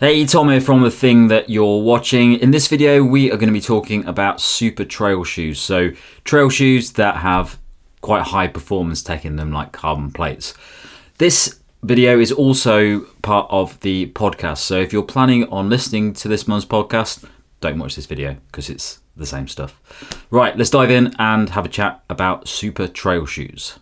Hey, Tom here from the thing that you're watching. In this video, we are going to be talking about super trail shoes. So trail shoes that have quite high performance tech in them, like carbon plates. This video is also part of the podcast. So if you're planning on listening to this month's podcast, don't watch this video because it's the same stuff. Right, let's dive in and have a chat about super trail shoes.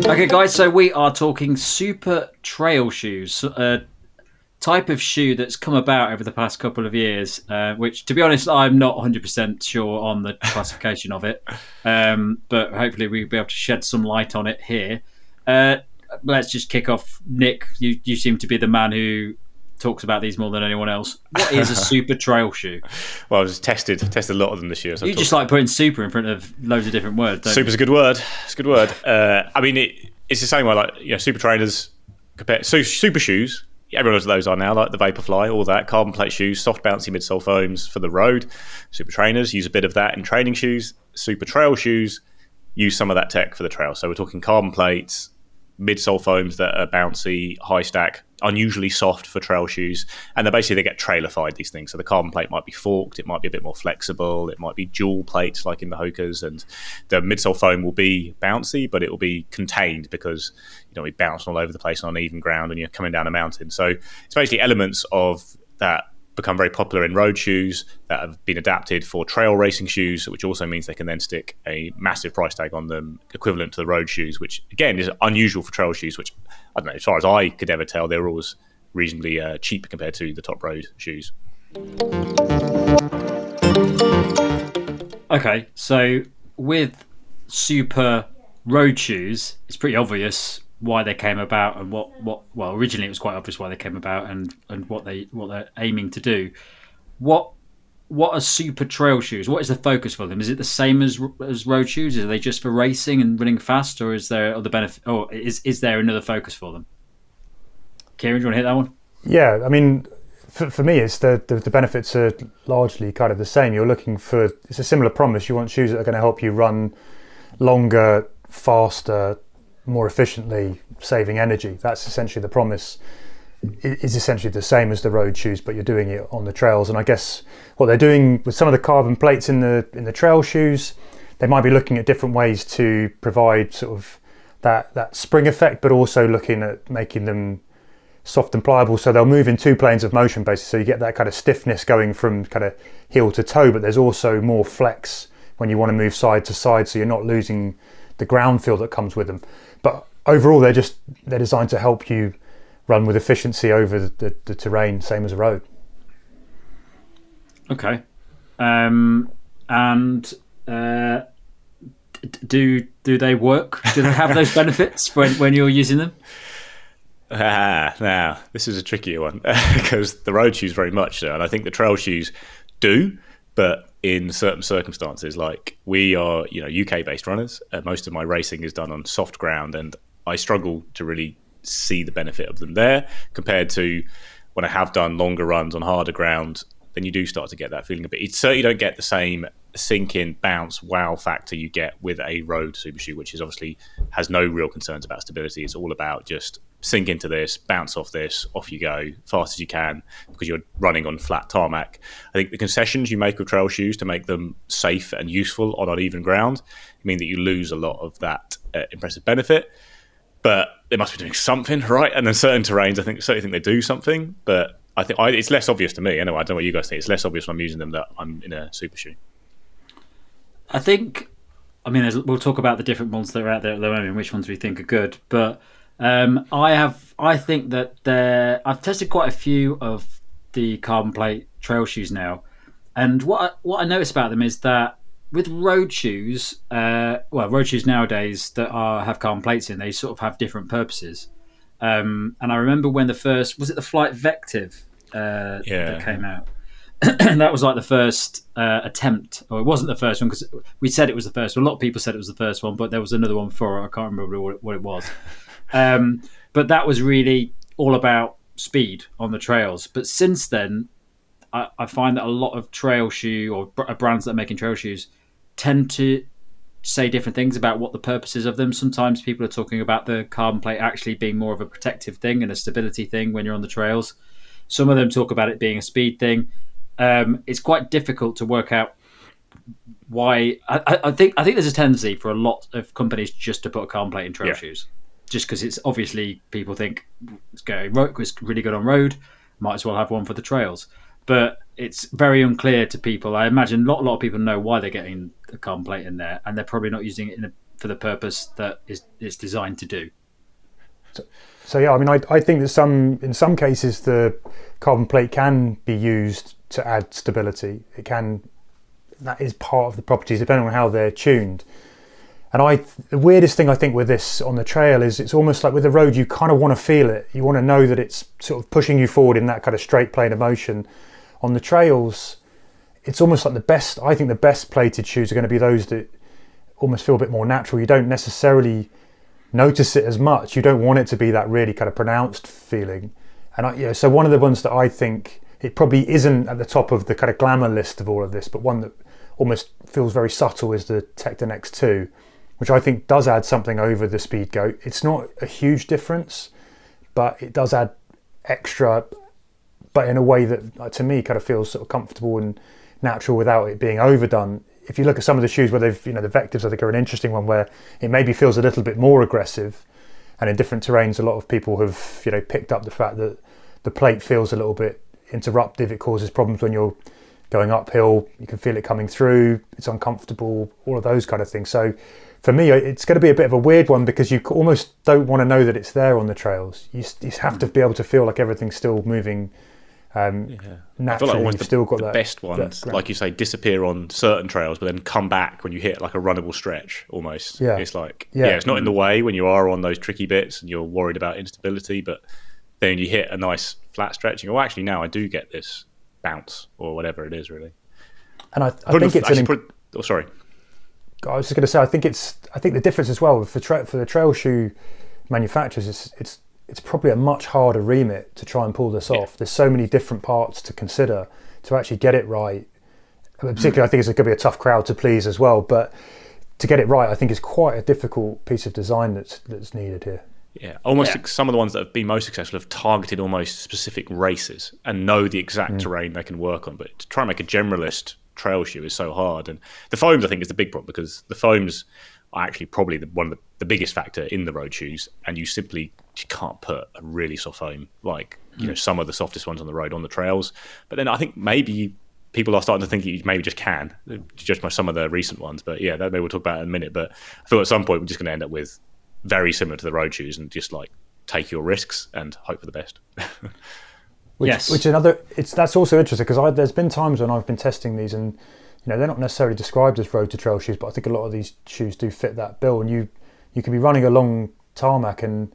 Okay guys, so we are talking super trail shoes, a type of shoe that's come about over the past couple of years, which to be honest, I'm not 100% sure on the classification of it, but hopefully we'll be able to shed some light on it here. Let's just kick off. Nick, you seem to be the man who talks about these more than anyone else. What is a super trail shoe? Well, I've just tested a lot of them this year. So you just like putting super in front of loads of different words, don't Super's you? a good word. It's a good word. I mean, it's the same way, like, super trainers, super shoes. Everyone knows what those are now, like the Vaporfly, all that. Carbon plate shoes, soft bouncy midsole foams for the road. Super trainers use a bit of that in training shoes. Super trail shoes use some of that tech for the trail. So we're talking carbon plates, midsole foams that are bouncy, high stack, unusually soft for trail shoes, and they get trailified, these things. So the carbon plate might be forked, it might be a bit more flexible, it might be dual plates like in the Hokers, and the midsole foam will be bouncy, but it will be contained because we bounce all over the place on uneven ground and you're coming down a mountain. So it's basically elements of that become very popular in road shoes that have been adapted for trail racing shoes, which also means they can then stick a massive price tag on them equivalent to the road shoes, which again is unusual for trail shoes, which I don't know, as far as I could ever tell, they're always reasonably cheap compared to the top road shoes. Okay, so with super road shoes, it's pretty obvious why they came about and well, originally it was quite obvious why they came about and what they're aiming to do. What are super trail shoes? What is the focus for them? Is it the same as road shoes? Are they just for racing and running fast, or is there other benefit? Or is there another focus for them? Kieran, do you want to hit that one? Yeah, I mean, for me, it's the benefits are largely kind of the same. You're looking for, it's a similar promise. You want shoes that are going to help you run longer, faster, more efficiently, saving energy. That's essentially the promise. It is essentially the same as the road shoes, but you're doing it on the trails. And I guess what they're doing with some of the carbon plates in the trail shoes, they might be looking at different ways to provide sort of that spring effect, but also looking at making them soft and pliable, so they'll move in two planes of motion basically, so you get that kind of stiffness going from kind of heel to toe, but there's also more flex when you want to move side to side, so you're not losing the ground feel that comes with them. But overall they're designed to help you run with efficiency over the terrain, same as a road. Okay. Do they work? Do they have those benefits when you're using them? Now, this is a trickier one because the road shoes very much so, and I think the trail shoes do, but in certain circumstances, like we are, UK-based runners, most of my racing is done on soft ground, and I struggle to really see the benefit of them there compared to when I have done longer runs on harder ground. Then you do start to get that feeling a bit. You certainly don't get the same sink-in, bounce, wow factor you get with a road super shoe, which is obviously has no real concerns about stability. It's all about just sink into this, bounce off this, off you go, fast as you can, because you're running on flat tarmac. I think the concessions you make with trail shoes to make them safe and useful on uneven ground mean that you lose a lot of that impressive benefit. But they must be doing something, right? And in certain terrains, I certainly think they do something, but I think it's less obvious to me. Anyway, I don't know what you guys think. It's less obvious when I'm using them that I'm in a super shoe. I think, we'll talk about the different ones that are out there at the moment, which ones we think are good. But I think that I've tested quite a few of the carbon plate trail shoes now, and what I notice about them is that with road shoes, road shoes nowadays that have carbon plates in, they sort of have different purposes. And I remember when was it the Flight Vective that came out? That was like the first attempt, or it wasn't the first one because we said it was the first one. A lot of people said it was the first one, but there was another one before. I can't remember what it was. But that was really all about speed on the trails. But since then, I find that a lot of trail shoe or brands that are making trail shoes tend to say different things about what the purposes of them. Sometimes people are talking about the carbon plate actually being more of a protective thing and a stability thing when you're on the trails. Some of them talk about it being a speed thing. It's quite difficult to work out why. I think there's a tendency for a lot of companies just to put a carbon plate in trail shoes, just because it's obviously people think it's really good on road, might as well have one for the trails. But it's very unclear to people. I imagine a lot of people know why they're getting a carbon plate in there, and they're probably not using it for the purpose that it's designed to do. So yeah, I mean, I think that in some cases the carbon plate can be used to add stability. That is part of the properties, depending on how they're tuned. And the weirdest thing I think with this on the trail is it's almost like with the road, you kind of want to feel it. You want to know that it's sort of pushing you forward in that kind of straight plane of motion. On the trails, it's almost like the best plated shoes are going to be those that almost feel a bit more natural. You don't necessarily notice it as much. You don't want it to be that really kind of pronounced feeling. And so one of the ones that I think it probably isn't at the top of the kind of glamour list of all of this, but one that almost feels very subtle is the Tecton X2, which I think does add something over the Speed Goat. It's not a huge difference, but it does add extra, but in a way that to me kind of feels sort of comfortable and natural without it being overdone. If you look at some of the shoes where they've, the Vectives I think are an interesting one where it maybe feels a little bit more aggressive, and in different terrains a lot of people have picked up the fact that the plate feels a little bit interruptive. It causes problems when you're going uphill. You can feel it coming through. It's uncomfortable. All of those kind of things. So for me, it's going to be a bit of a weird one because you almost don't want to know that it's there on the trails. You have to be able to feel like everything's still moving naturally. I feel like almost still got the best ones, like you say, disappear on certain trails, but then come back when you hit like a runnable stretch almost. Yeah. It's like, it's not in the way when you are on those tricky bits and you're worried about instability, but then you hit a nice flat stretch and you go, actually, now I do get this bounce or whatever it is, really. And I think it's sorry. I was just going to say, I think the difference as well for the trail shoe manufacturers is it's probably a much harder remit to try and pull this off. There's so many different parts to consider to actually get it right. Particularly, I think it's going to be a tough crowd to please as well. But to get it right, I think is quite a difficult piece of design that's needed here. Yeah, almost some of the ones that have been most successful have targeted almost specific races and know the exact terrain they can work on. But to try and make a generalist trail shoe is so hard. And the foams, I think, is the big problem because the foams are actually probably one of the biggest factor in the road shoes, and you can't put a really soft foam like some of the softest ones on the road on the trails. But then I think maybe people are starting to think you maybe just can, just by some of the recent ones. But yeah, that maybe we'll talk about it in a minute. But I feel at some point we're just going to end up with very similar to the road shoes and just like take your risks and hope for the best. That's also interesting because there's been times when I've been testing these and they're not necessarily described as road to trail shoes, but I think a lot of these shoes do fit that bill. And you can be running along tarmac and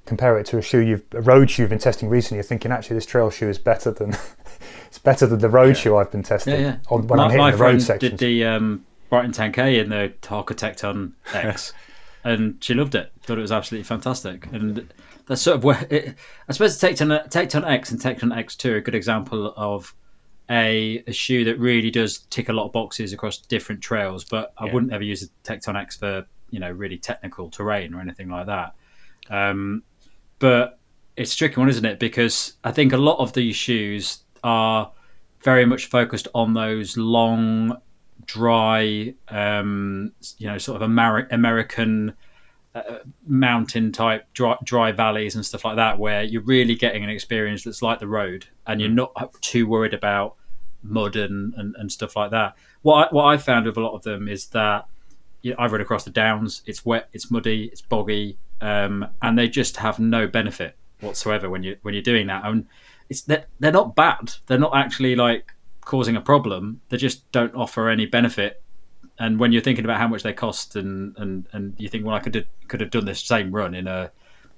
compare it to a road shoe you've been testing recently. You're thinking actually this trail shoe is better than the road shoe I've been testing when I'm hitting the road sections. Did the Brighton 10K in the Harker Tecton X. And she loved it. Thought it was absolutely fantastic. And that's sort of where I suppose Tecton X and Tecton X2 are a good example of a shoe that really does tick a lot of boxes across different trails. But I wouldn't ever use a Tecton X for really technical terrain or anything like that. But it's a tricky one, isn't it? Because I think a lot of these shoes are very much focused on those long, dry, sort of American mountain type dry valleys and stuff like that, where you're really getting an experience that's like the road, and you're not too worried about mud and stuff like that. What I found with a lot of them is that I've run across the downs. It's wet, it's muddy, it's boggy, and they just have no benefit whatsoever when you're doing that. And they're not bad. They're not actually like causing a problem. They just don't offer any benefit. And when you're thinking about how much they cost, and you think, well, I could have done this same run in a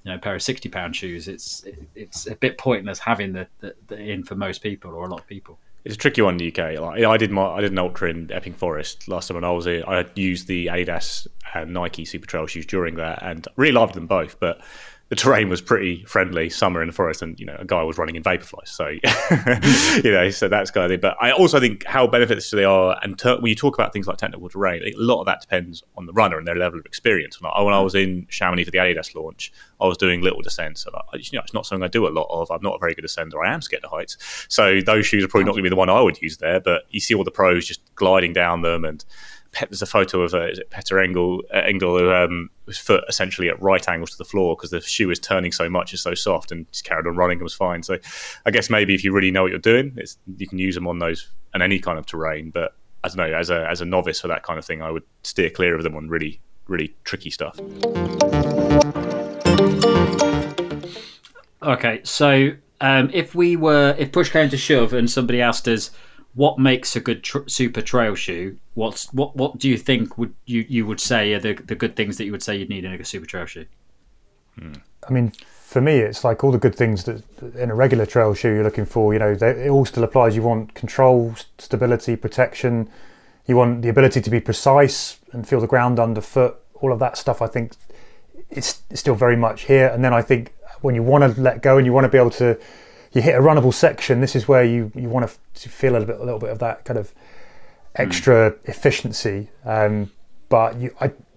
pair of £60 shoes. It's a bit pointless having the in for most people or a lot of people. It's a tricky one in the UK. Like I did an ultra in Epping Forest last time when I was here. I used the Adidas and Nike Super Trail shoes during that, and really loved them both. But the terrain was pretty friendly, summer in the forest, and a guy was running in Vaporfly. So so that's kind of thing. But I also think how beneficial they are, and when you talk about things like technical terrain, I think a lot of that depends on the runner and their level of experience. When I was in Chamonix for the Adidas launch, I was doing little descents. And it's not something I do a lot of. I'm not a very good descender. I am scared of heights, so those shoes are probably not going to be the one I would use there. But you see all the pros just gliding down them, and there's a photo of Petter Engel who his foot essentially at right angles to the floor because the shoe is turning so much, it's so soft, and just carried on running and was fine. So I guess maybe if you really know what you're doing, you can use them on those and any kind of terrain. But I don't know, as a novice for that kind of thing, I would steer clear of them on really, really tricky stuff. Okay, so if push came to shove and somebody asked us what makes a good super trail shoe, what do you think you would say are the good things that you would say you'd need in a super trail shoe? I mean, for me, it's like all the good things that in a regular trail shoe you're looking for. It all still applies. You want control, stability, protection. You want the ability to be precise and feel the ground underfoot. All of that stuff, I think, it's still very much here. And then I think when you want to let go and you want to be able to, you hit a runnable section, this is where you want to feel a little bit of that kind of extra efficiency. But you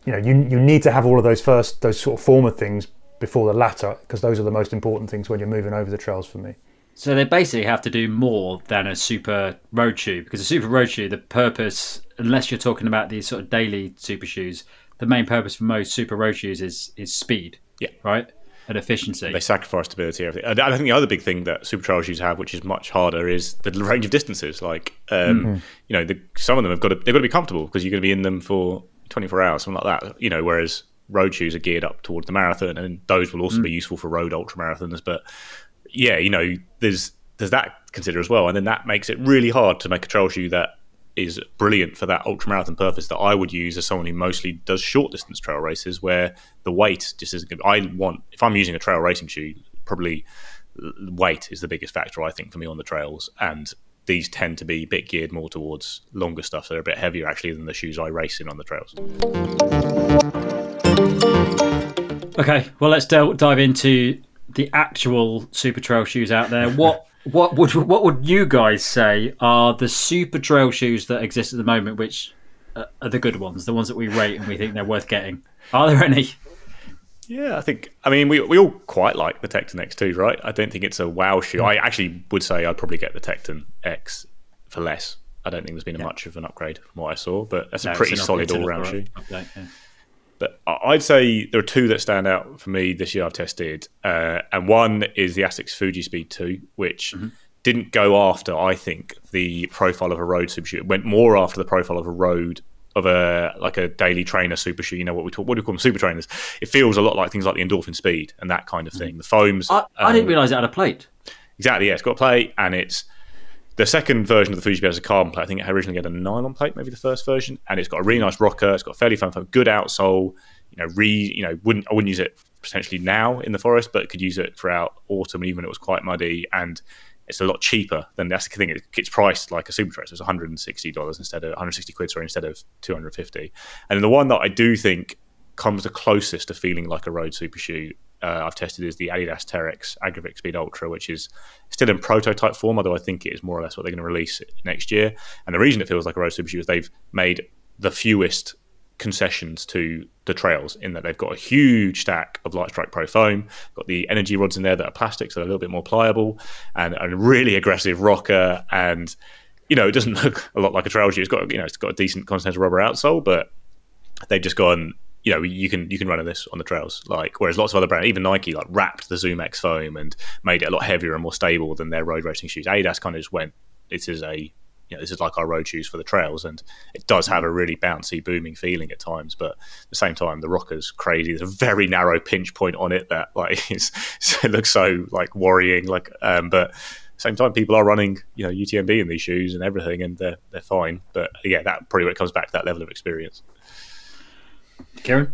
need to have all of those sort of former things before the latter, because those are the most important things when you're moving over the trails for me. So they basically have to do more than a super road shoe, because a super road shoe, the purpose, unless you're talking about these sort of daily super shoes, the main purpose for most super road shoes is speed. Yeah. Right? And efficiency. They sacrifice stability, everything. I think the other big thing that super trail shoes have, which is much harder, is the range of distances. Like, some of them they've got to be comfortable because you're going to be in them for 24 hours, something like that. Whereas road shoes are geared up towards the marathon, and those will also be useful for road ultra marathons. But yeah, there's that to consider as well, and then that makes it really hard to make a trail shoe that is brilliant for that ultramarathon purpose that I would use as someone who mostly does short distance trail races where the weight just isn't good. If I'm using a trail racing shoe, probably weight is the biggest factor, I think, for me on the trails. And these tend to be a bit geared more towards longer stuff. So they're a bit heavier actually than the shoes I race in on the trails. Okay, well, let's dive into the actual super trail shoes out there. What would you guys say are the super trail shoes that exist at the moment, which are the good ones, the ones that we rate and we think they're worth getting? Are there any? Yeah, we all quite like the Tecton X2, right? I don't think it's a wow shoe. I actually would say I'd probably get the Tecton X for less. I don't think there's been much of an upgrade from what I saw, but that's a pretty solid all-round shoe. Update, yeah. But I'd say there are two that stand out for me this year I've tested. And one is the Asics Fuji Speed 2, which didn't go after, I think, the profile of a road super shoe. It went more after the profile of a daily trainer super shoe. What do we call them? Super trainers. It feels a lot like things like the Endorphin Speed and that kind of thing. The foams. I didn't realise it had a plate. Exactly, yeah. It's got a plate, and it's the second version of the Fuji Speed has a carbon plate. I think it originally had a nylon plate, maybe the first version, and it's got a really nice rocker. It's got a fairly fun, good outsole. I wouldn't use it potentially now in the forest, but could use it throughout autumn, even when it was quite muddy. And it's a lot cheaper than that's the thing. It's priced like a super trail, so it's $160 instead of 160 quid, instead of 250. And then the one that I do think comes the closest to feeling like a road super shoe I've tested is the Adidas Terex Agravic Speed Ultra, which is still in prototype form, although I think it is more or less what they're going to release next year. And the reason it feels like a road super shoe is they've made the fewest concessions to the trails, in that they've got a huge stack of Light Strike Pro foam, got the energy rods in there that are plastic, so they're a little bit more pliable, and a really aggressive rocker. And it doesn't look a lot like a trail shoe. It's got a decent continental rubber outsole, but they've just gone, you can run in this on the trails. Whereas lots of other brands, even Nike, wrapped the Zoom X foam and made it a lot heavier and more stable than their road racing shoes. Adidas kind of just went, this is like our road shoes for the trails, and it does have a really bouncy, booming feeling at times. But at the same time, the rocker's crazy. There's a very narrow pinch point on it that it looks so worrying. But at the same time, people are running UTMB in these shoes and everything, and they're fine. But yeah, that probably when it comes back to that level of experience. Kieran?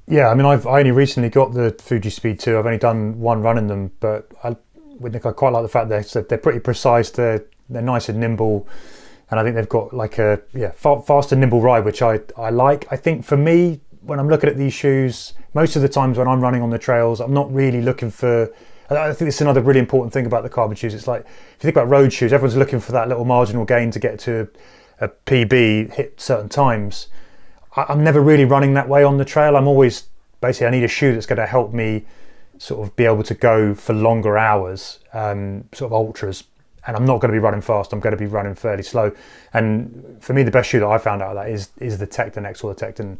Yeah, I only recently got the Fuji Speed 2. I've only done one run in them, but with Nick, I quite like the fact that they're pretty precise. They're nice and nimble, and I think they've got a fast and nimble ride, which I like. I think for me, when I'm looking at these shoes, most of the times when I'm running on the trails, I'm not really looking for. I think it's another really important thing about the carbon shoes. It's like if you think about road shoes, everyone's looking for that little marginal gain to get to a PB, hit certain times. I'm never really running that way on the trail. I'm always basically I need a shoe that's going to help me sort of be able to go for longer hours, sort of ultras. And I'm not going to be running fast. I'm going to be running fairly slow. And for me, the best shoe that I found out of that is the Tecton X or the Tecton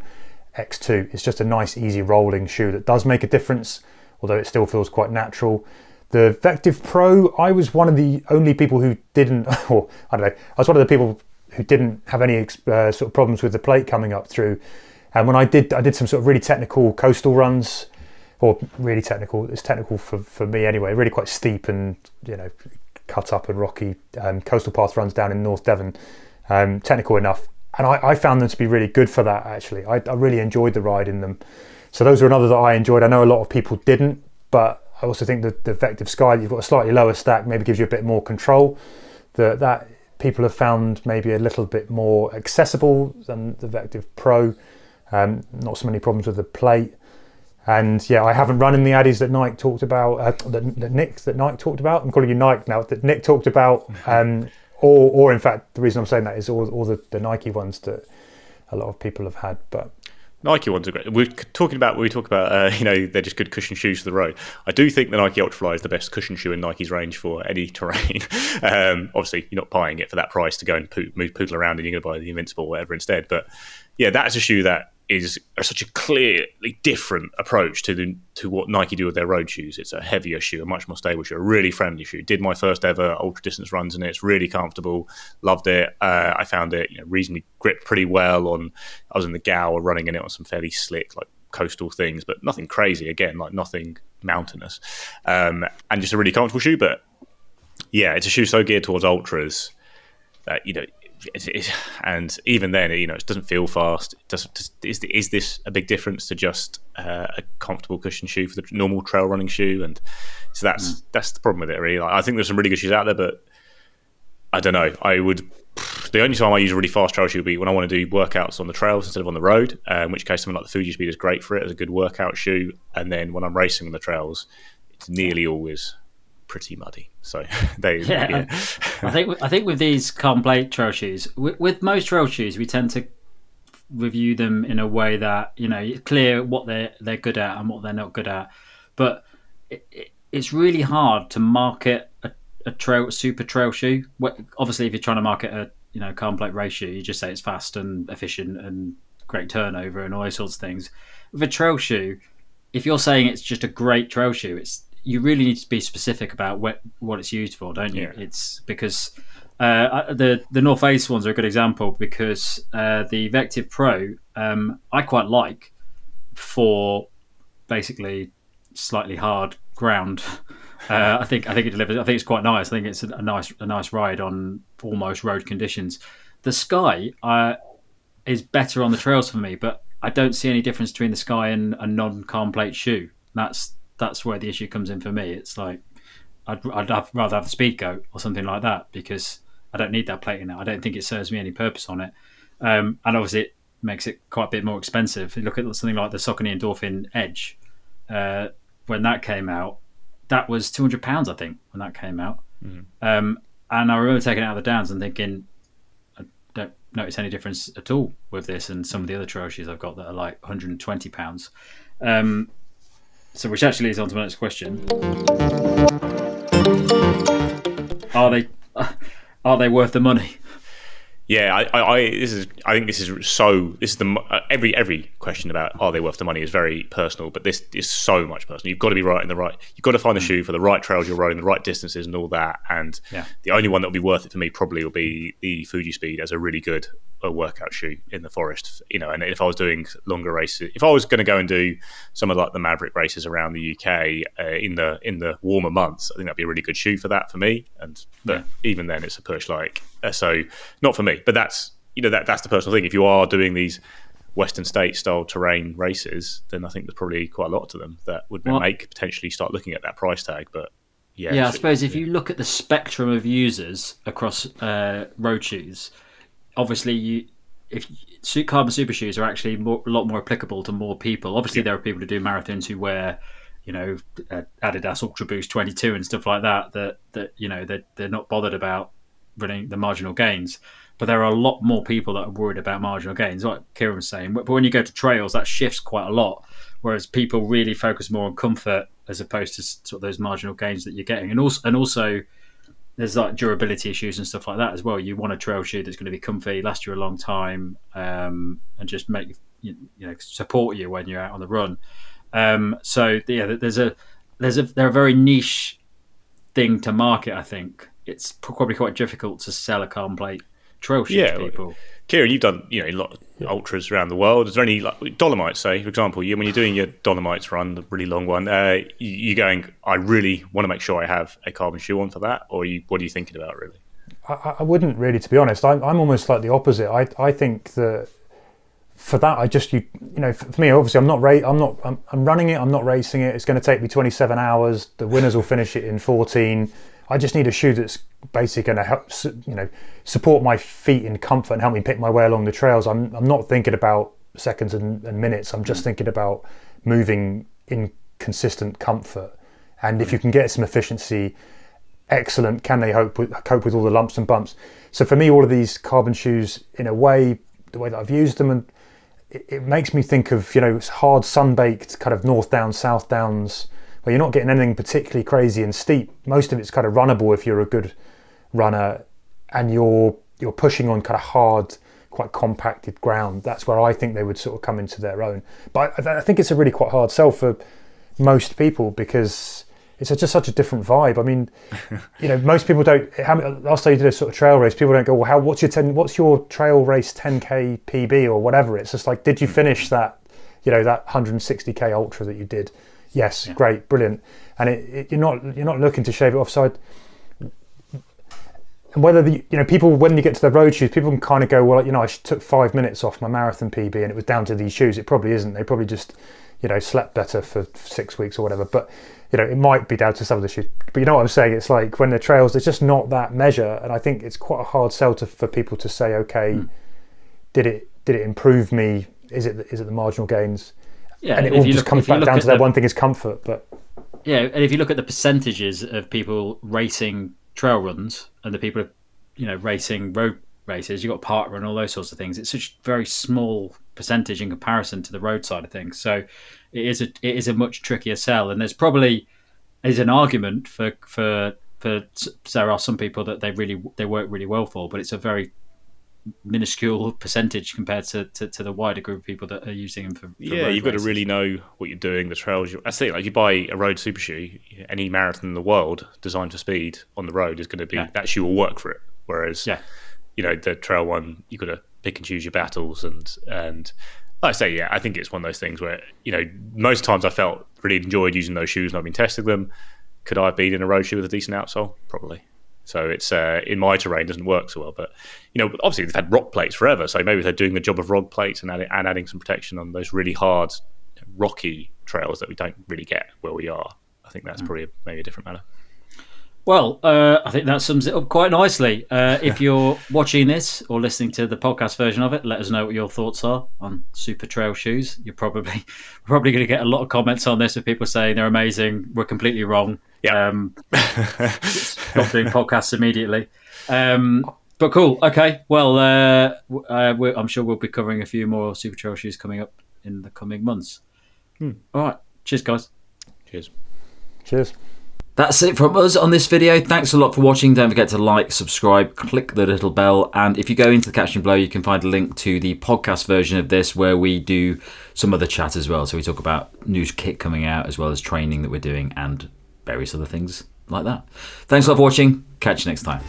X2. It's just a nice, easy rolling shoe that does make a difference, although it still feels quite natural. The Vective Pro, I was one of the only people who didn't, or I don't know, I was one of the people who didn't have any sort of problems with the plate coming up through. And when I did some sort of really technical coastal runs, or really technical, it's technical for me anyway, really quite steep and, cut up and rocky coastal path runs down in North Devon, technical enough. And I found them to be really good for that, actually. I really enjoyed the ride in them. So those are another that I enjoyed. I know a lot of people didn't, but I also think that the Vective Sky, you've got a slightly lower stack, maybe gives you a bit more control. That people have found maybe a little bit more accessible than the Vective Pro. Not so many problems with the plate. And yeah, I haven't run in the Addies that Nike talked about, that Nike talked about. I'm calling you Nike now, that Nick talked about. Or in fact, the reason I'm saying that is all the Nike ones that a lot of people have had. But Nike ones are great. We talk about they're just good cushion shoes for the road. I do think the Nike Ultrafly is the best cushion shoe in Nike's range for any terrain. Obviously, you're not buying it for that price to go and poodle around, and you're going to buy the Invincible or whatever instead. But yeah, that is a shoe that is such a clearly different approach to what Nike do with their road shoes. It's a heavier shoe, a much more stable shoe, a really friendly shoe. Did my first ever ultra distance runs in it. It's really comfortable. Loved it. I found it reasonably gripped pretty well on. I was in the Gower running in it on some fairly slick like coastal things, but nothing crazy. Again, like nothing mountainous, and just a really comfortable shoe. But yeah, it's a shoe so geared towards ultras that and even then, it doesn't feel fast. Is this a big difference to just a comfortable cushion shoe for the normal trail running shoe? And so that's the problem with it, really. I think there's some really good shoes out there, but I don't know. The only time I use a really fast trail shoe would be when I want to do workouts on the trails instead of on the road, in which case something like the Fuji Speed is great for it as a good workout shoe. And then when I'm racing on the trails, it's nearly always pretty muddy. So I think with these carbon plate trail shoes, with most trail shoes, we tend to review them in a way that it's clear what they're good at and what they're not good at. But it's really hard to market a super trail shoe. Obviously, if you're trying to market a carbon plate race shoe, you just say it's fast and efficient and great turnover and all those sorts of things. With a trail shoe, if you're saying it's just a great trail shoe, you really need to be specific about what it's used for, don't you? Yeah. It's because the North Face ones are a good example, because the Vective Pro I quite like for basically slightly hard ground. I think it delivers. I think it's quite nice. I think it's a nice ride on almost road conditions. The Sky is better on the trails for me, but I don't see any difference between the Sky and a non-carbon plate shoe. That's where the issue comes in for me. It's like I'd rather have the Speed Goat or something like that, because I don't need that plate in it. I don't think it serves me any purpose on it. And obviously it makes it quite a bit more expensive. If you look at something like the Saucony Endorphin Edge, when that came out, that was £200, I think, when that came out. Mm-hmm. And I remember taking it out of the Downs and thinking, I don't notice any difference at all with this and some of the other trail shoes I've got that are like £120. So which actually leads on to my next question. Are they worth the money? Yeah, I think this is every question about are they worth the money is very personal, but this is so much personal. You've got to be you've got to find the shoe for the right trails you're riding, the right distances and all that. And the only one that will be worth it for me probably will be the Fuji Speed as a really good workout shoe in the forest. And if I was doing longer races, if I was going to go and do some of like the Maverick races around the UK in the warmer months, I think that'd be a really good shoe for that for me. But even then, it's a push. So not for me. But that's that's the personal thing. If you are doing these Western States style terrain races, then I think there's probably quite a lot to them that would make potentially start looking at that price tag. But I suppose if you look at the spectrum of users across road shoes, obviously carbon super shoes are actually a lot more applicable to more people. Obviously, there are people who do marathons who wear, Adidas Ultra Boost 22 and stuff like that. They're not bothered about running the marginal gains. But there are a lot more people that are worried about marginal gains, like Kieran was saying. But when you go to trails, that shifts quite a lot. Whereas people really focus more on comfort as opposed to sort of those marginal gains that you're getting. And also there's like durability issues and stuff like that as well. You want a trail shoe that's going to be comfy, last you a long time, and just make support you when you're out on the run. They're a very niche thing to market. I think it's probably quite difficult to sell a carbon plate trail shoe to people. Kieran, you've done a lot of ultras around the world. Is there any Dolomites, say, for example, when you're doing your Dolomites run, the really long one, you going, I really want to make sure I have a carbon shoe on for that, or what are you thinking about really? I wouldn't really, to be honest. I'm almost like the opposite. I think that for that, for me, obviously, I'm running it. I'm not racing it. It's going to take me 27 hours. The winners will finish it in 14. I just need a shoe that's basically going to help, support my feet in comfort and help me pick my way along the trails. I'm not thinking about seconds and minutes. I'm just thinking about moving in consistent comfort. And if you can get some efficiency, excellent. Can they cope with all the lumps and bumps? So for me, all of these carbon shoes, in a way, the way that I've used them, and it makes me think of hard sun-baked kind of North Downs, South Downs, where you're not getting anything particularly crazy and steep. Most of it's kind of runnable if you're a good runner, and you're pushing on kind of hard, quite compacted ground. That's where I think they would sort of come into their own. But I think it's a really quite hard sell for most people because it's just such a different vibe. I mean, most people don't. Last time you did a sort of trail race, people don't go, well, what's your trail race 10k PB or whatever? It's just like, did you finish that, that 160k ultra that you did? Yes, great, brilliant. And you're not looking to shave it off. So and whether people, when you get to the road shoes, people can kind of go, well, I took 5 minutes off my marathon PB and it was down to these shoes. It probably isn't. They probably just slept better for 6 weeks or whatever. But it might be down to some of the shoes. But you know what I'm saying? It's like when the trails, there's just not that measure. And I think it's quite a hard sell for people to say, okay, did it improve me? Is it the marginal gains? Yeah, and it all just comes back down to that one thing is comfort. But and if you look at the percentages of people racing trail runs and the people racing road races, you've got parkrun and all those sorts of things. It's such a very small percentage in comparison to the road side of things. So it is a much trickier sell. And there's probably an argument for there are some people that they work really well for, but it's a very minuscule percentage compared to the wider group of people that are using them for road you've got to really know what you're doing, the trails. I think you buy a road super shoe, any marathon in the world designed for speed on the road is going to be that shoe will work for it. Whereas the trail one, you've got to pick and choose your battles and like I say, I think it's one of those things where most times I felt really enjoyed using those shoes and I've been testing them. Could I have been in a road shoe with a decent outsole? Probably. So it's in my terrain doesn't work so well, but obviously they've had rock plates forever. So maybe they're doing the job of rock plates and adding some protection on those really hard, rocky trails that we don't really get where we are. I think that's probably maybe a different matter. Well, I think that sums it up quite nicely. If you're watching this or listening to the podcast version of it, let us know what your thoughts are on super trail shoes. You're probably going to get a lot of comments on this of people saying they're amazing. We're completely wrong. Yeah. Stop doing podcasts immediately. But cool. Okay. Well, I'm sure we'll be covering a few more super trail shoes coming up in the coming months. All right. Cheers, guys. Cheers. That's it from us on this video. Thanks a lot for watching. Don't forget to like, subscribe, click the little bell. And if you go into the caption below, you can find a link to the podcast version of this where we do some other chat as well. So we talk about new kit coming out as well as training that we're doing and various other things like that. Thanks a lot for watching. Catch you next time.